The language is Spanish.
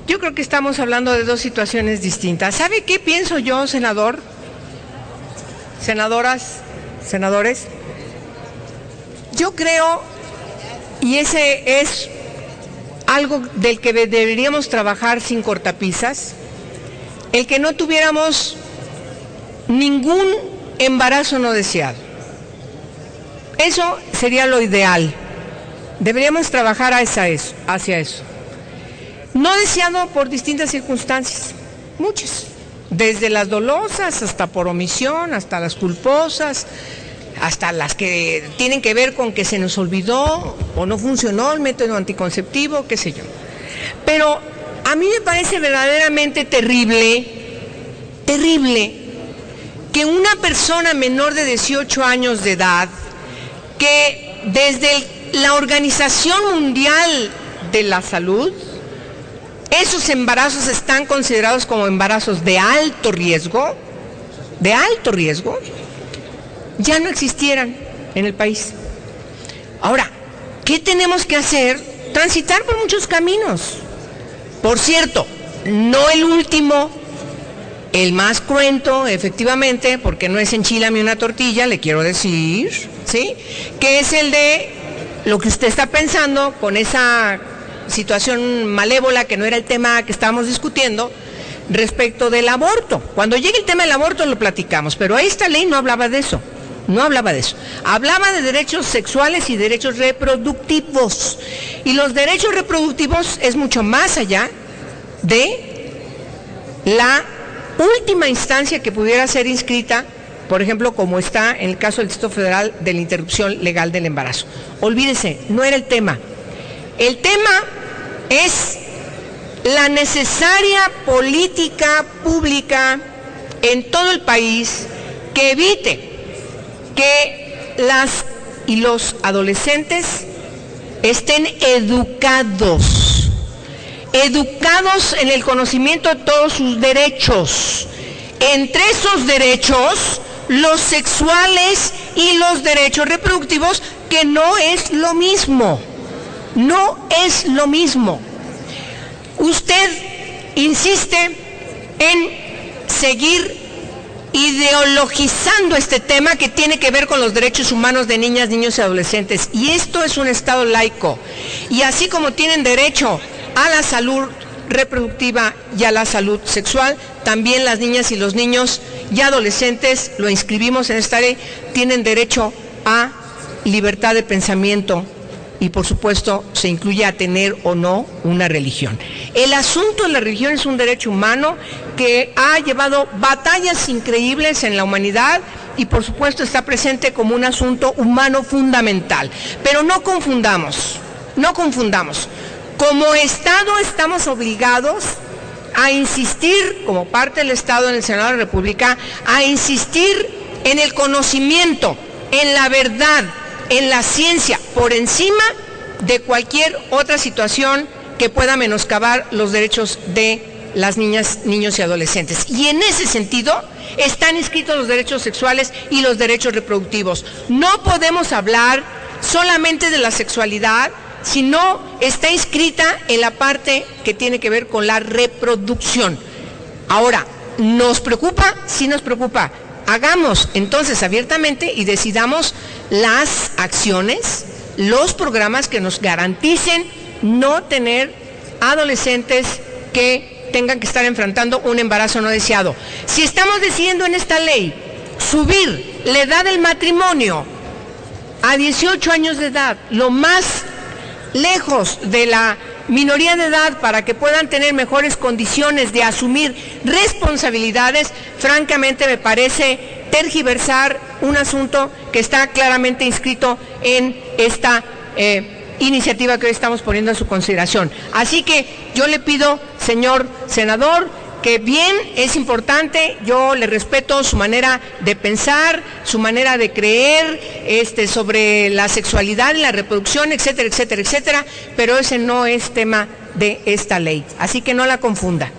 Yo creo que estamos hablando de dos situaciones distintas. ¿Sabe qué pienso yo, senador? Senadoras, senadores. Yo creo, y ese es algo del que deberíamos trabajar sin cortapisas, el que no tuviéramos ningún embarazo no deseado. Eso sería lo ideal. Deberíamos trabajar hacia eso. No deseado por distintas circunstancias, muchas, desde las dolosas hasta por omisión, hasta las culposas, hasta las que tienen que ver con que se nos olvidó o no funcionó el método anticonceptivo, qué sé yo. Pero a mí me parece verdaderamente terrible que una persona menor de 18 años de edad, que desde la Organización Mundial de la Salud, esos embarazos están considerados como embarazos de alto riesgo, ya no existieran en el país. Ahora, ¿qué tenemos que hacer? Transitar por muchos caminos. Por cierto, no el último, el más cruento, efectivamente, porque no es enchilame una tortilla, le quiero decir, ¿sí? Que es el de lo que usted está pensando con esa situación malévola que no era el tema que estábamos discutiendo respecto del aborto. Cuando llegue el tema del aborto lo platicamos, pero esta ley no hablaba de eso. Hablaba de derechos sexuales y derechos reproductivos. Y los derechos reproductivos es mucho más allá de la última instancia que pudiera ser inscrita, por ejemplo, como está en el caso del Distrito Federal de la interrupción legal del embarazo. Olvídese, no era el tema. El tema es la necesaria política pública en todo el país que evite que las y los adolescentes estén educados en el conocimiento de todos sus derechos. Entre esos derechos, los sexuales y los derechos reproductivos, que no es lo mismo. Usted insiste en seguir ideologizando este tema que tiene que ver con los derechos humanos de niñas, niños y adolescentes. Y esto es un Estado laico. Y así como tienen derecho a la salud reproductiva y a la salud sexual, también las niñas y los niños y adolescentes, lo inscribimos en esta ley, tienen derecho a libertad de pensamiento. Y por supuesto se incluye a tener o no una religión. El asunto de la religión es un derecho humano que ha llevado batallas increíbles en la humanidad y por supuesto está presente como un asunto humano fundamental. Pero no confundamos. Como Estado estamos obligados a insistir, como parte del Estado en el Senado de la República, a insistir en el conocimiento, en la verdad, en la ciencia, por encima de cualquier otra situación que pueda menoscabar los derechos de las niñas, niños y adolescentes. Y en ese sentido están inscritos los derechos sexuales y los derechos reproductivos. No podemos hablar solamente de la sexualidad, sino está inscrita en la parte que tiene que ver con la reproducción. Ahora, ¿nos preocupa? Sí nos preocupa. Hagamos entonces abiertamente y decidamos las acciones, los programas que nos garanticen no tener adolescentes que tengan que estar enfrentando un embarazo no deseado. Si estamos decidiendo en esta ley subir la edad del matrimonio a 18 años de edad, lo más lejos de la minoría de edad para que puedan tener mejores condiciones de asumir responsabilidades, francamente me parece tergiversar un asunto que está claramente inscrito en esta iniciativa que hoy estamos poniendo a su consideración. Así que yo le pido, señor senador, que bien, es importante, yo le respeto su manera de pensar, su manera de creer sobre la sexualidad y la reproducción, etcétera, etcétera, etcétera, pero ese no es tema de esta ley, así que no la confunda.